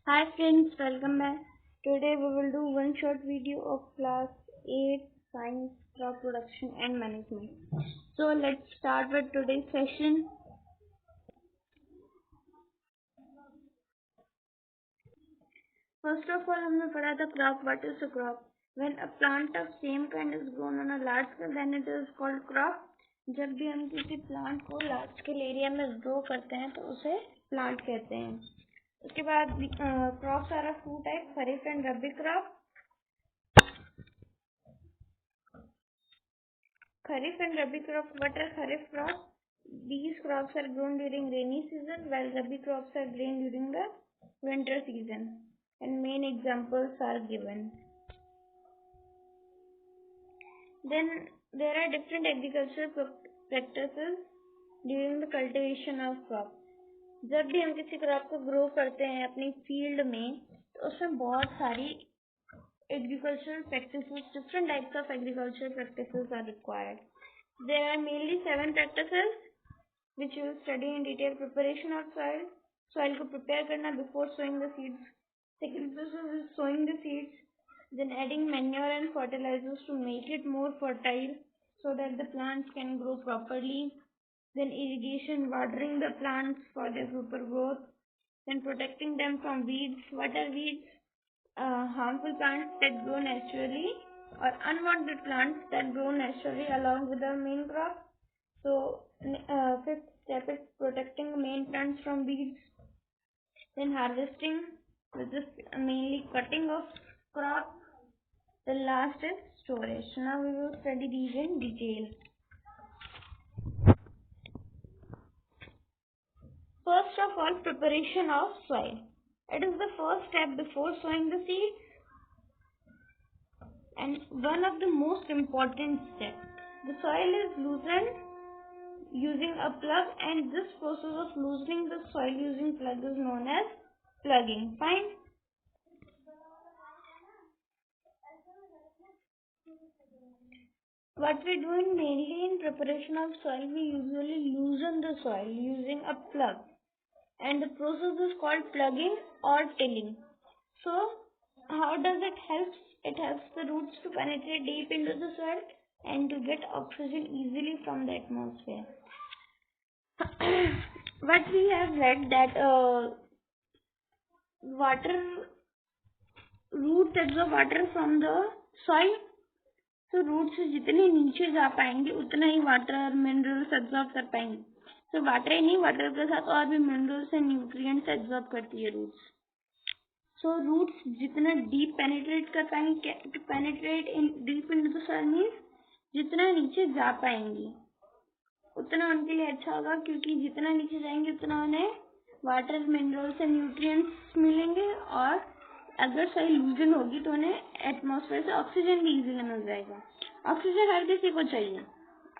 Hi friends, welcome back. Today we will do one short video of class 8 science crop production and management. So let's start with today's session. First of all, हमने पढ़ा था crop. What is a crop? When a plant of same kind is grown on a large scale, then it is called crop. जब भी हम किसी plant को large scale area में grow करते हैं तो उसे प्लांट कहते हैं. उसके बाद crops are of two type, kharif and rabi crop. Kharif and Rabi crop. What are Kharif crops? These crops are grown during rainy season, while Rabi crops are grown during the winter season. And main examples are given. Then there are different agricultural practices during the cultivation of crop. जब भी हम किसी crop को grow करते हैं अपनी field में तो उसमें बहुत सारी agricultural practices, different types of agricultural practices are required. There are mainly 7 practices which you will study in detail. Preparation of soil को prepare करना before sowing the seeds. Second process is sowing the seeds, then adding manure and fertilizers to make it more fertile so that the plants can grow properly. Then irrigation, watering the plants for their proper growth. Then protecting them from weeds. What are weeds? Harmful plants that grow naturally or unwanted plants that grow naturally along with the main crop. So fifth step is protecting the main plants from weeds. Then harvesting, which is mainly cutting of crop. The last is storage. Now we will study these in detail. First of all, preparation of soil. It is the first step before sowing the seeds and one of the most important steps. The soil is loosened using a plug, and this process of loosening the soil using plug is known as plugging. Fine. What we do mainly in preparation of soil, we usually loosen the soil using a plug, and the process is called plugging or tilling. So how does it help? It helps the roots to penetrate deep into the soil and to get oxygen easily from the atmosphere. What we have read that roots absorb water from the soil. So roots जितने नीचे जा पाएंगे उतना ही water minerals absorb कर पाएंगे. तो water ही नहीं, water के साथ और भी मिनरल्स एंड न्यूट्रिएंट्स एब्जॉर्ब करती है रूट्स. सो रूट्स जितना डीप पेनिट्रेट कर पाएंगे, to penetrate in deep into the soil means जितना नीचे जा पाएंगे उतना उनके लिए अच्छा होगा, क्योंकि जितना नीचे जाएंगे उतना उन्हें वाटर मिनरल्स एंड न्यूट्रिएंट्स मिलेंगे, और अगर सही लूजन होगी तो उन्हें एटमॉस्फेयर से ऑक्सीजन भी इजीली मिल जाएगा. ऑक्सीजन हर किसी को चाहिए,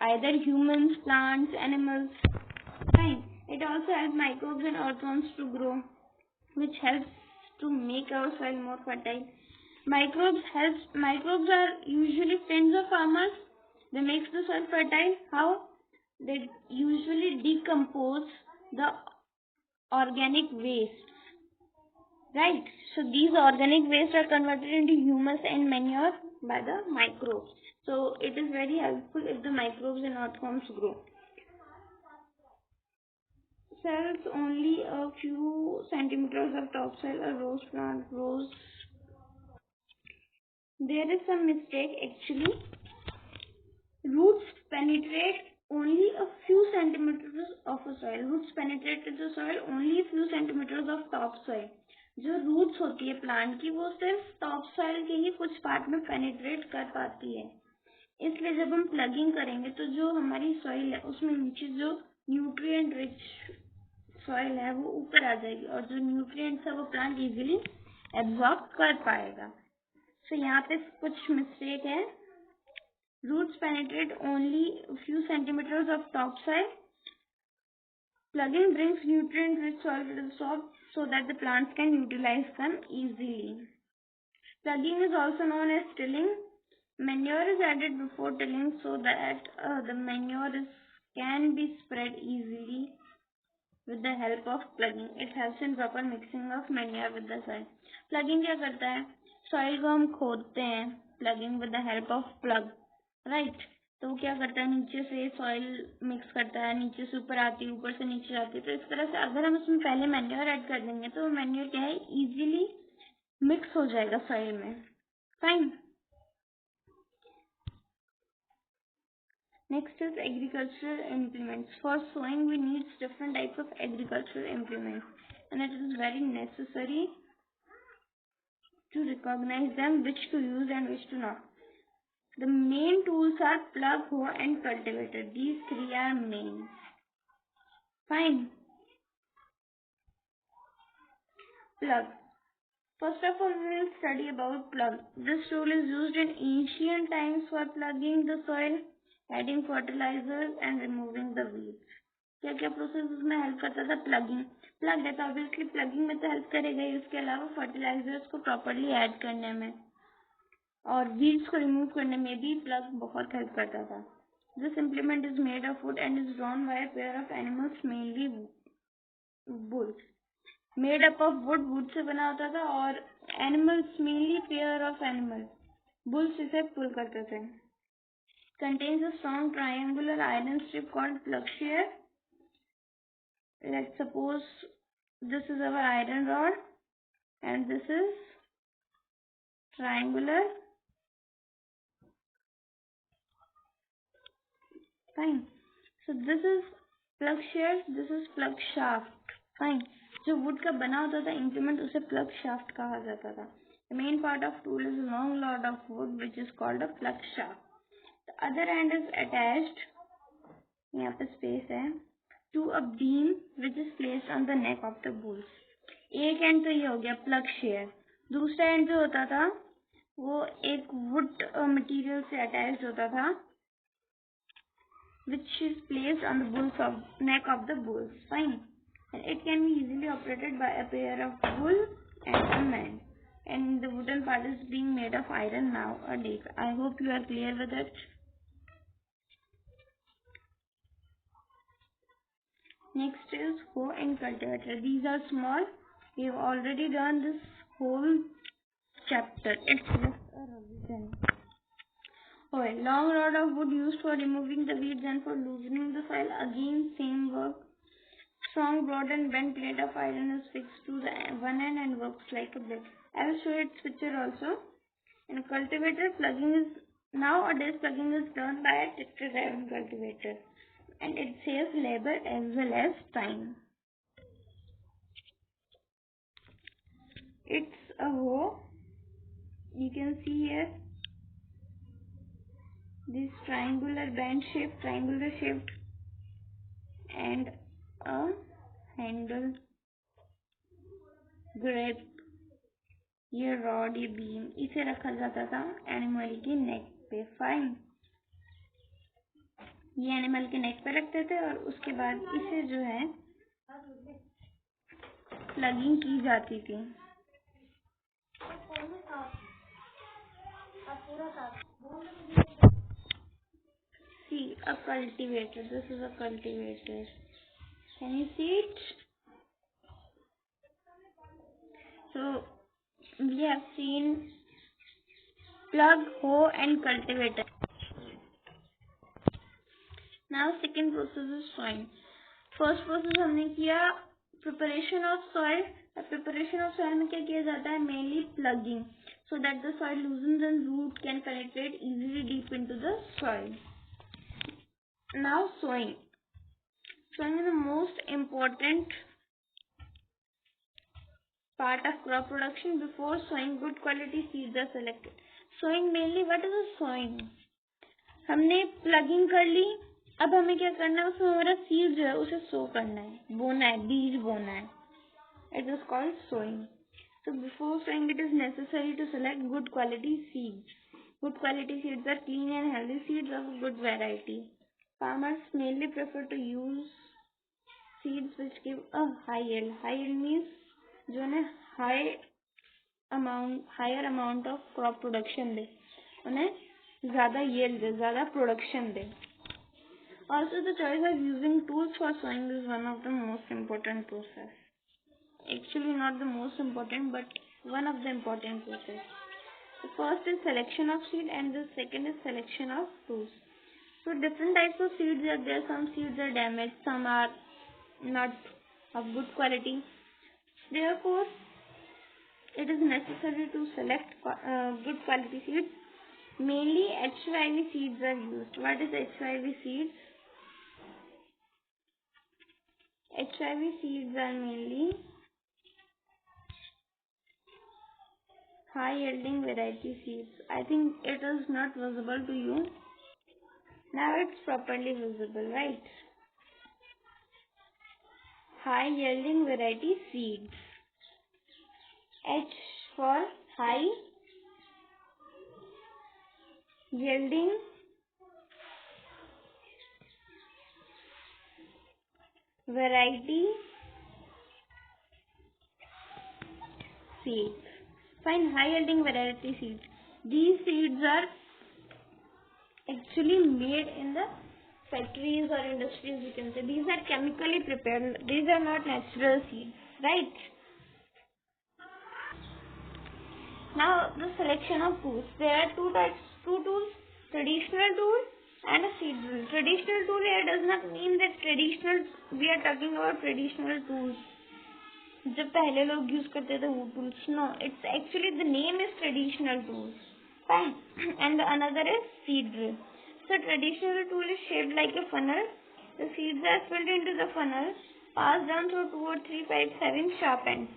either humans, plants, animals. Right. It also help microbes and earthworms to grow, which helps to make our soil more fertile. Microbes are usually friends of farmers. They make the soil fertile. How? They usually decompose the organic waste. Right. So these organic waste are converted into humus and manure by the microbes. So it is very helpful if the microbes and earthworms grow. Cells only a few centimeters of topsoil. A rose plant grows. There is some mistake actually. Roots penetrate only a few centimeters of a soil. Roots penetrate the soil only a few centimeters of topsoil. जो roots होती है plant की वो सिर्फ top soil के ही कुछ part में penetrate कर पाती है. इसलिए जब हम प्लगिंग करेंगे तो जो हमारी सॉइल है उसमें नीचे जो न्यूट्रिएंट रिच सॉइल है वो ऊपर आ जाएगी, और जो न्यूट्रिएंट्स है वो प्लांट इजीली एब्जॉर्ब कर पाएगा. सो यहाँ पे कुछ मिस्टेक है. Roots penetrate only a few centimeters of topsoil. Plugging brings nutrient-rich soil to the top so that the plants can utilize them easily. Plugging is also known as tilling. Manure is added before tilling so that the manure can be spread easily. with the help of plugging. It helps in proper mixing of manure with the soil. Plugging क्या करता है? Soil को हम खोदते हैं, plugging with the help of plug, right? तो वो क्या करता है? नीचे से soil mix करता है, नीचे से ऊपर आती है, ऊपर से नीचे जाती है. तो इस तरह से अगर हम इसमें पहले manure ऐड कर देंगे तो manure क्या है? easily mix हो जाएगा soil में. Fine. Next is agricultural implements. For sowing, we need different types of agricultural implements, and it is very necessary to recognize them, which to use and which to not. The main tools are plug, hoe, and cultivator. These three are main. Fine. Plug. First of all, we will study about plug. This tool is used in ancient times for plugging the soil, adding fertilizers, and removing the weeds. क्या क्या process उसमें help करता था? Plugging. Plug है तो obviously plugging में तो help करेगा ही, उसके अलावा फर्टिलाइजर्स को प्रॉपरली ऐड करने में और वीड्स को रिमूव करने में भी प्लग बहुत हेल्प करता था. This implement is made of would and is drawn by a pair of animals, mainly bulls. Made up of would say बना होता था और animals, mainly pair of animal bulls इसे पुल करते थे. Contains a strong triangular iron strip called plug share. Let's suppose this is our iron rod and this is triangular. Fine. So this is plug shear, this is plug shaft. Fine. जो wood का बना होता था implement उसे plug shaft कहा जाता था. The main part of tool is a long rod of wood which is called a plug shaft. The other end is attached, यहाँ पे space है, to a beam which is placed on the neck of the bulls. एक and तो ये हो गया plug share. दूसरा and जो होता था वो एक वुड मटेरियल से अटैच्ड होता था which is placed on the bulls of neck of the bulls. Fine. And it can be easily operated by a pair of bull and a man. And the wooden part is being made of iron nowadays. I hope you are clear with it. Next is hoe and cultivator. These are small. We have already done this whole chapter. It's just a revision. Hoe, long rod of wood used for removing the weeds and for loosening the soil. Again, same work. Strong, broad and bent plate of iron is fixed to the one end and works like a blade. I will show its picture also. In cultivator, nowadays plugging is done by a tractor driven cultivator, and it saves labor as well as time. It's a hoe. You can see here this triangular shaped and a handle, grip, ये rod, ये beam, इसे रखा जाता था animal की नेक पे. Fine. ये animal के नेक पे रखते थे और उसके बाद इसे जो है प्लगिंग की जाती थी. See a cultivator. This is a cultivator. Can you see it? So we have seen plug, hoe and cultivator. Now second process is sowing. First process हमने किया preparation of soil. Preparation of soil में क्या किया जाता है? Mainly plugging, so that the soil loosens and root can penetrate easily deep into the soil. Now sowing. Sowing is the most important part of crop production. Before sowing, good quality seeds are selected. Sowing mainly, what is a sowing? हमने plugging कर ली, अब हमें क्या करना है? उसमें हमारा seed जो है उसे सो करना है, बोना है, बीज बोना है. It is called sowing. So before sowing, it is necessary to select good quality seeds. Good quality seeds are clean and healthy seeds of good variety. Farmers mainly prefer to use seeds which give a high yield. High yield means जो ने higher amount of crop production दे, उन्हें ज़्यादा yield दे, ज़्यादा production they. Also, the choice of using tools for sowing is one of the most important process. Actually, not the most important, but one of the important process. The first is selection of seed, and the second is selection of tools. So different types of seeds are there. Some seeds are damaged, some are not of good quality. Therefore, it is necessary to select good quality seeds. Mainly HYV seeds are used. What is HYV seeds? HYV seeds are mainly high yielding variety seeds. I think it is not visible to you. Now it's properly visible, right? High yielding variety seeds. H for high yielding variety seeds. Fine, high yielding variety seeds. These seeds are actually made in the factories or industries, you can say. These are chemically prepared. These are not natural seeds, right? Now the selection of tools. There are two types, two tools, traditional tool and a seed drill. Traditional tool here does not mean that traditional, we are talking about traditional tools. जब पहले लोग use करते थे वो tools. No, it's actually the name is traditional tools. Fine. And another is seed drill. So traditional tool is shaped like a funnel. The seeds are filled into the funnel, passed down through 2 or 3 pipes having sharp ends.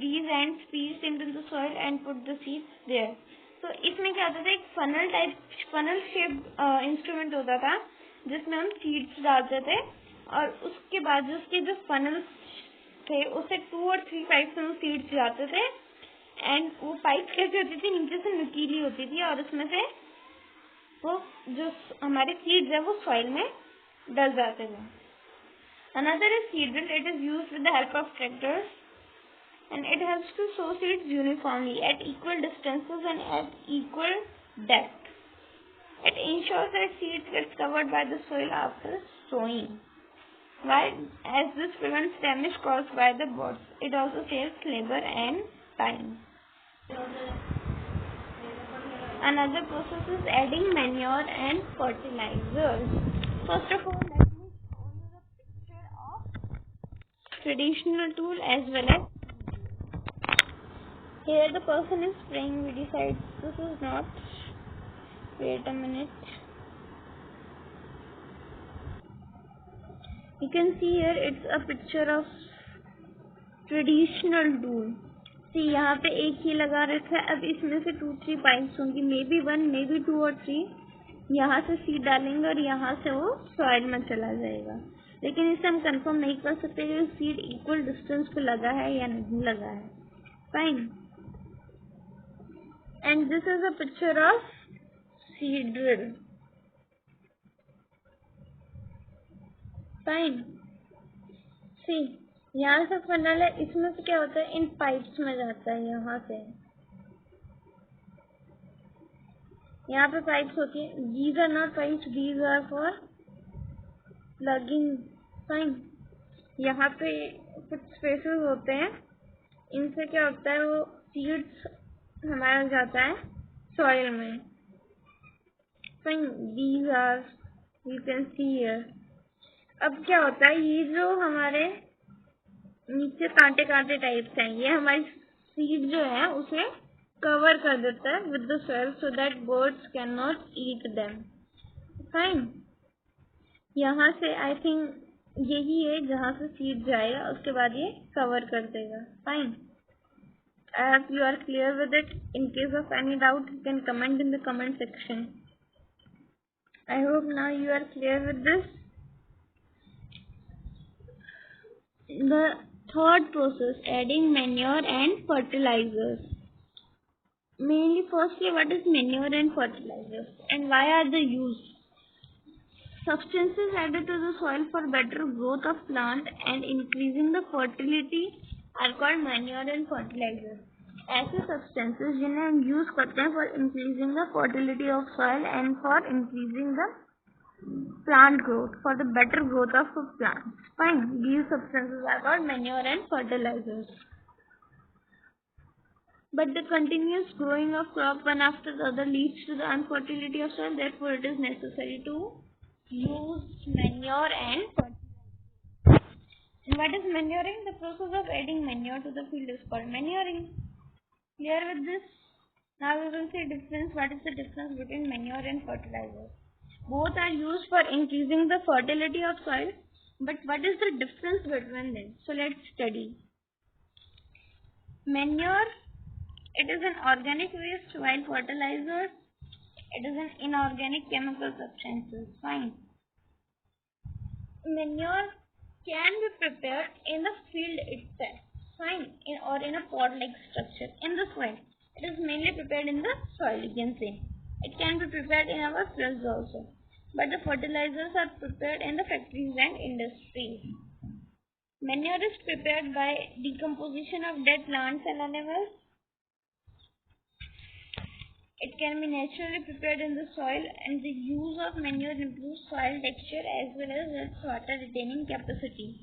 These ends pierced into the soil and put the seeds there. So इसमें क्या होता था, एक funnel shaped instrument होता था जिसमें हम seeds डालते थे और उसके बाद जो funnel थे उससे 2 और 3 पाइप्स में सीड्स जाते थे एंड वो पाइप कैसे होती थी, नीचे से नुकीली होती थी और उसमें से वो जो हमारे सीड्स है वो सॉइल में डल जाते थे. Another is seed drill. It is used with the help of tractors and it helps to sow seeds uniformly at equal distances and at equal depth. It ensures that seeds get covered by the soil after sowing. Why? As this prevents damage caused by the birds. It also saves labor and time. Another process is adding manure and fertilizers. First of all, let me show you the picture of traditional tool as well as here the person is spraying weedicides. This is not. Wait a minute. You can see here it's a picture of traditional tool. See, यहाँ पे एक ही लगा रखा है. अब इसमें से 2-3 pipes होंगी, मे बी 1, मे बी 2 और 3. यहाँ से सीड डालेंगे और यहाँ से वो सॉइल में चला जाएगा. लेकिन इसे हम कंफर्म नहीं कर सकते कि सीड इक्वल डिस्टेंस पे लगा है या नहीं लगा है. Fine. And this is a picture of seed drill. Fine. See, यहाँ से फनल है, इसमें से क्या होता है, इन पाइप्स में जाता है. यहाँ पे पाइप्स होती है. These are not pipes, these are for plugging. Fine. यहाँ पे कुछ स्पेसेस होते हैं, इनसे क्या होता है, वो सीड्स हमारा जाता है सॉइल में. Fine. These are, you can see here. अब क्या होता है, ये जो हमारे नीचे कांटे कांटे टाइप्स हैं, ये हमारी सीड जो है उसे कवर कर देता है with the soil so that birds can not eat them. Fine. यहाँ से आई थिंक यही है जहाँ से सीड जाएगा, उसके बाद ये कवर कर देगा. Fine. I hope you are clear with it. In case of any doubt you can comment in the comment section. I hope now you are clear with this. The third process, adding manure and fertilizers. Mainly, firstly, what is manure and fertilizers and why are they used? Substances added to the soil for better growth of plant and increasing the fertility are called manure and fertilizers. ऐसे substances जिन्हें हम use करते हैं for increasing the fertility of soil and for increasing the plant growth, for the better growth of plants. Fine, these substances are called manure and fertilizers. But the continuous growing of crop one after the other leads to the infertility of soil. Therefore, it is necessary to use manure and fertilizer. And what is manuring? The process of adding manure to the field is called manuring. Clear with this? Now we will see difference. What is the difference between manure and fertilizer? Both are used for increasing the fertility of soil, but what is the difference between them? So let's study. Manure, it is an organic waste, while fertilizer, it is an inorganic chemical substances. Fine. Manure can be prepared in the field itself. Fine. Or in a pot-like structure in the soil. It is mainly prepared in the soil, you can say. It can be prepared in our fields also. But the fertilizers are prepared in the factories and industries. Manure is prepared by decomposition of dead plants and animals. It can be naturally prepared in the soil, and the use of manure improves soil texture as well as its water retaining capacity.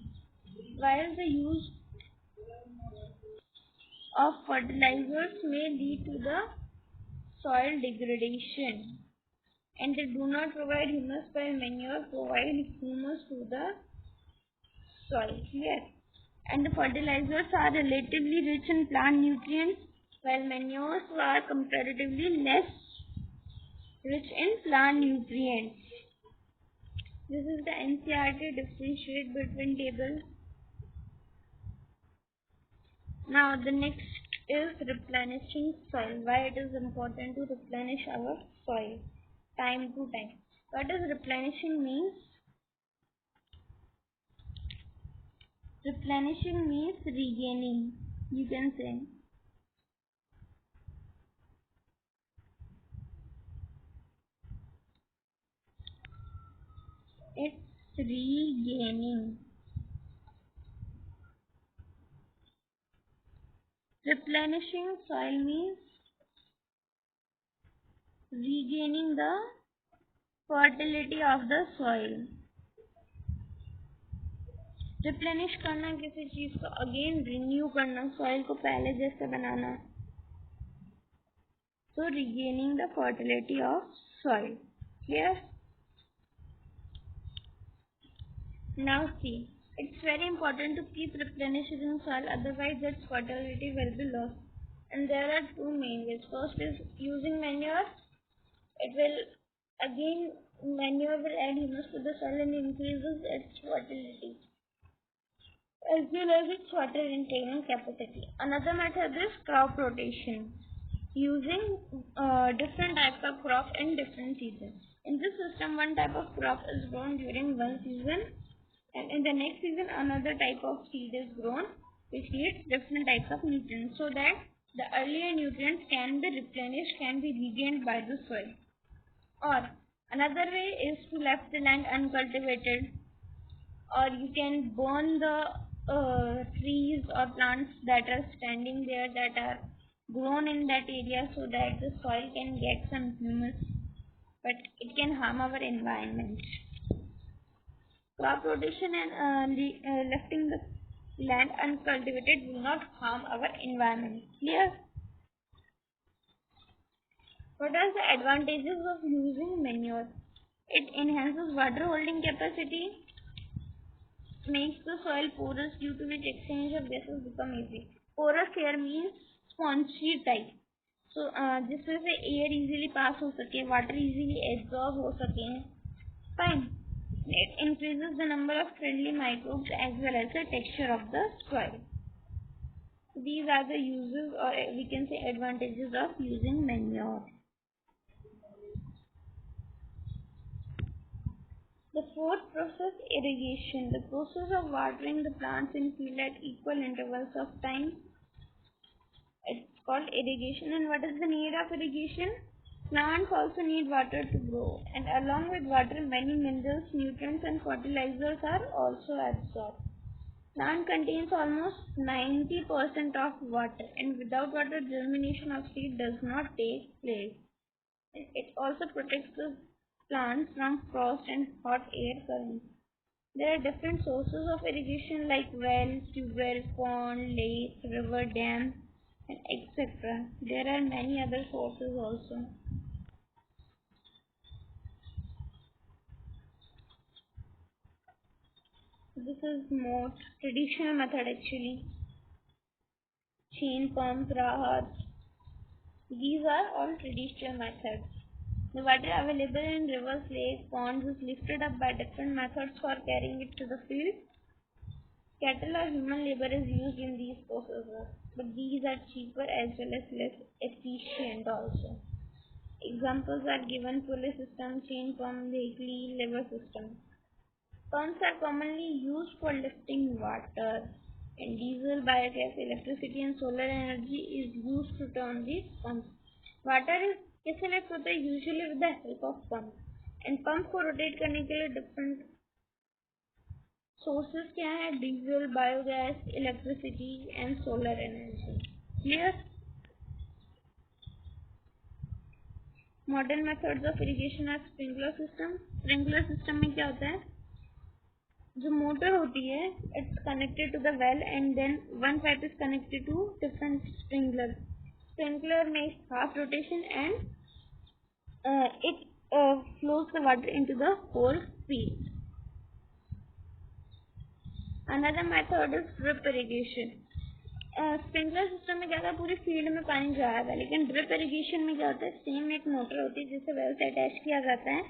While the use of fertilizers may lead to the soil degradation, and they do not provide humus, while manure provide humus to the soil. Clear? And the fertilizers are relatively rich in plant nutrients, while manures are comparatively less rich in plant nutrients. This is the NCERT differentiate between tables. Now the next is replenishing soil. Why it is important to replenish our soil time to time. What does replenishing means? Replenishing means regaining, you can say. It's regaining. Replenishing soil means regaining the fertility of the soil. Replenish करना किसी चीज को again renew करना, soil को पहले जैसे बनाना. So regaining the fertility of soil. Clear? Now see, it's very important to keep replenishing soil, otherwise its fertility will be lost. And there are two main ways. First is using manure. It will again, manure will add humus to the soil and increases its fertility as well as its water retaining capacity. Another method is crop rotation, using different types of crop in different seasons. In this system, one type of crop is grown during one season, and in the next season another type of seed is grown which needs different types of nutrients, so that the earlier nutrients can be replenished, can be regained by the soil. Or another way is to left the land uncultivated, or you can burn the trees or plants that are standing there, that are grown in that area, so that the soil can get some humus, but it can harm our environment. Crop rotation and lefting the land uncultivated will not harm our environment. Clear? What are the advantages of using manure? It enhances water holding capacity, makes the soil porous, due to which exchange of gases become easy. Porous here means spongy type. So जिसमें से air easily pass हो सके, water easily absorb हो सके. Fine. It increases the number of friendly microbes as well as the texture of the soil. These are the uses, or we can say advantages of using manure. The fourth process, irrigation. The process of watering the plants in field at equal intervals of time. It's called irrigation. And what is the need of irrigation? Plants also need water to grow, and along with water, many minerals, nutrients and fertilizers are also absorbed. Plant contains almost 90% of water, and without water, germination of seed does not take place. It also protects the plants from frost and hot air currents. There are different sources of irrigation like wells, tubewell, pond, lake, river, dam, and etc. There are many other sources also. This is more traditional method actually. Chain pump, rahat. These are all traditional methods. The water available in rivers, lakes, ponds is lifted up by different methods for carrying it to the field. Cattle or human labor is used in these processes, but these are cheaper as well as less efficient also. Examples are given: pulley system, chain pump, vehicle lever system. Pumps are commonly used for lifting water, and diesel, biogas, electricity and solar energy is used to turn these pumps. Water is कैसे lift होता है? Usually with the help of pump. And pump को rotate करने के लिए different sources क्या है? Diesel, biogas, electricity and solar energy. Clear? Modern methods of irrigation are sprinkler system. Sprinkler system में क्या होता है? जो मोटर होती है, it's connected to the well and then one pipe is connected to different sprinkler. Sprinkler makes half rotation and it flows the water into the whole field. Another method is drip irrigation. Sprinkler system में क्या होता है? पूरी field में पानी जा रहा है, लेकिन ड्रिप इरिगेशन में क्या होता है? सेम एक मोटर होती है जिसे वेल से अटैच किया जाता है,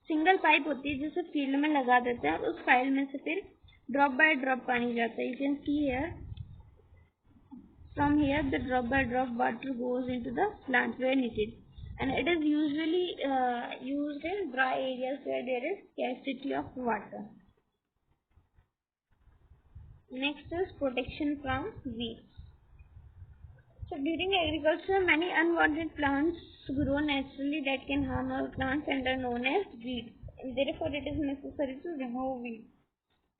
सिंगल पाइप होती है जिसे फील्ड में लगा देते हैं और उस फाइल में से फिर ड्रॉप बाय ड्रॉप पानी जाता है. You can see here, from here the drop by drop water goes into the plant where needed, and it is usually used in dry areas where there is scarcity of water. Next is protection from weeds. So during agriculture, many unwanted plants grow naturally that can harm our plants and are known as weeds. And therefore, it is necessary to remove weeds.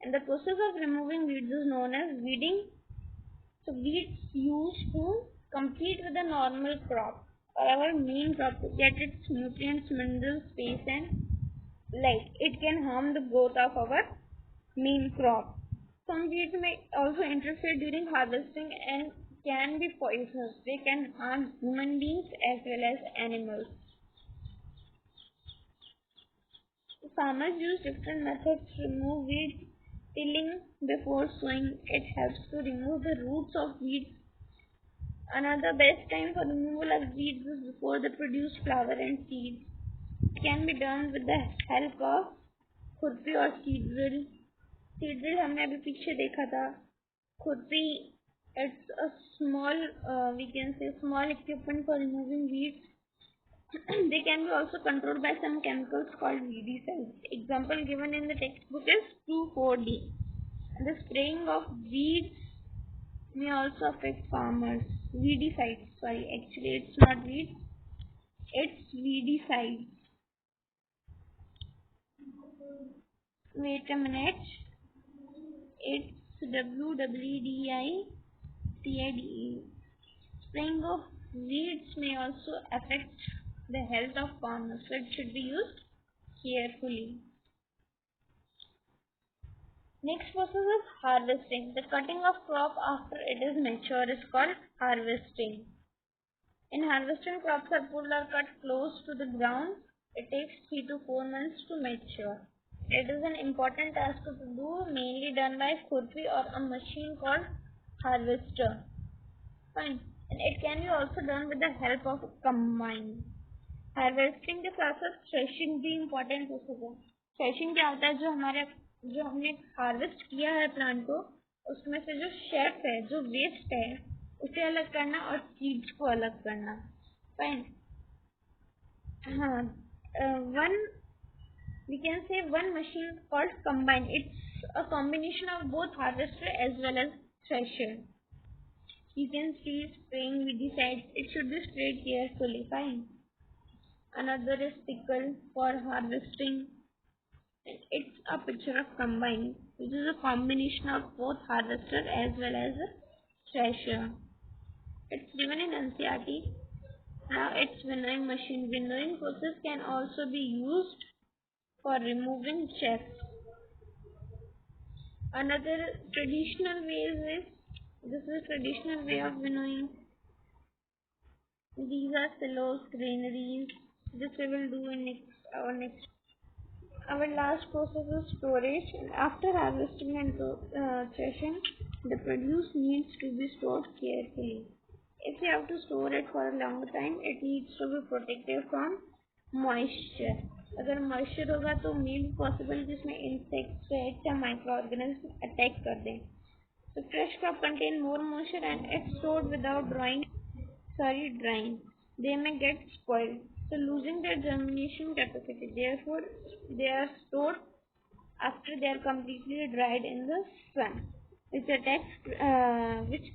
And the process of removing weeds is known as weeding. So weeds used to compete with the normal crop or our main crop to get its nutrients, minerals, space and light. It can harm the growth of our main crop. Some weeds may also interfere during harvesting and can be poisonous. They can harm human beings as well as animals. Farmers use different methods to remove weeds. Tilling before sowing, it helps to remove the roots of weeds. Another best time for removal of weeds is before they produce flower and seeds. It can be done with the help of खुरपी और seed drill. Seed drill हमने अभी पीछे देखा था. खुरपी, it's a small, we can say small equipment for removing weeds. They can be also controlled by some chemicals called weedicides. Example given in the textbook is 2,4-D. The spraying of weeds may also affect farmers. Weedicides, sorry, actually it's not weeds, it's weedicides. Wait a minute. It's WWDICIDE. Spraying of weeds may also affect the health of farmers, so it should be used carefully. Next process is harvesting. The cutting of crop after it is mature is called harvesting. In harvesting, crops are pulled or cut close to the ground. It takes 3 to 4 months to mature. It is an important task to do, mainly done by khurpi or a machine called harvester. Fine. And it can be also done with the help of a combine. Harvesting के साथ साथ threshing भी important process है. Threshing क्या होता है? जो हमने हार्वेस्ट किया है प्लांट को, उसमें से जो शेफ है, जो वेस्ट है, उसे अलग करना और सीड्स को अलग करना. फाइन. हाँ, we can say one machine called combine. It's a combination of both harvester as well as thresher. You can see spraying weedicides. It should be sprayed carefully. Fine. Another is sickle for harvesting. It's a picture of combine, which is a combination of both harvester as well as a thresher. It's given in NCERT. Now it's winnowing machine. Winnowing process can also be used for removing checks. Another traditional way is this is a traditional way of winnowing. These are silos, granaries. This we will do in our next. Our last process is storage. After harvesting and threshing, the produce needs to be stored carefully. If you have to store it for a long time, it needs to be protected from moisture. अगर moisture होगा तो मे भी possible जिसमें insects या micro organism attack कर दें. The fresh crop contain more moisture and if stored without drying, they may get spoiled, so losing their germination capacity. Therefore, they are stored after they are completely dried in the sun, which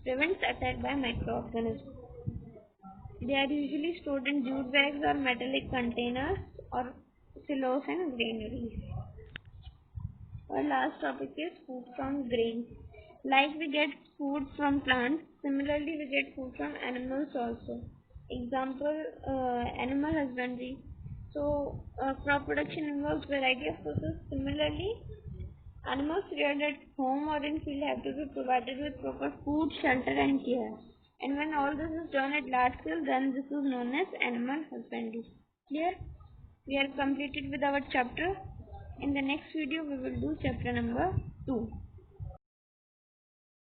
prevents attack by microorganisms. They are usually stored in jute bags or metallic containers or silos and granaries. Our last topic is food from grains. Like we get food from plants, similarly we get food from animals also. Example, animal husbandry. So, crop production involves variety of processes. Similarly, animals reared at home or in field have to be provided with proper food, shelter and care. And when all this is done at large scale, then this is known as animal husbandry. Clear? We are completed with our chapter. In the next video, we will do chapter number 2.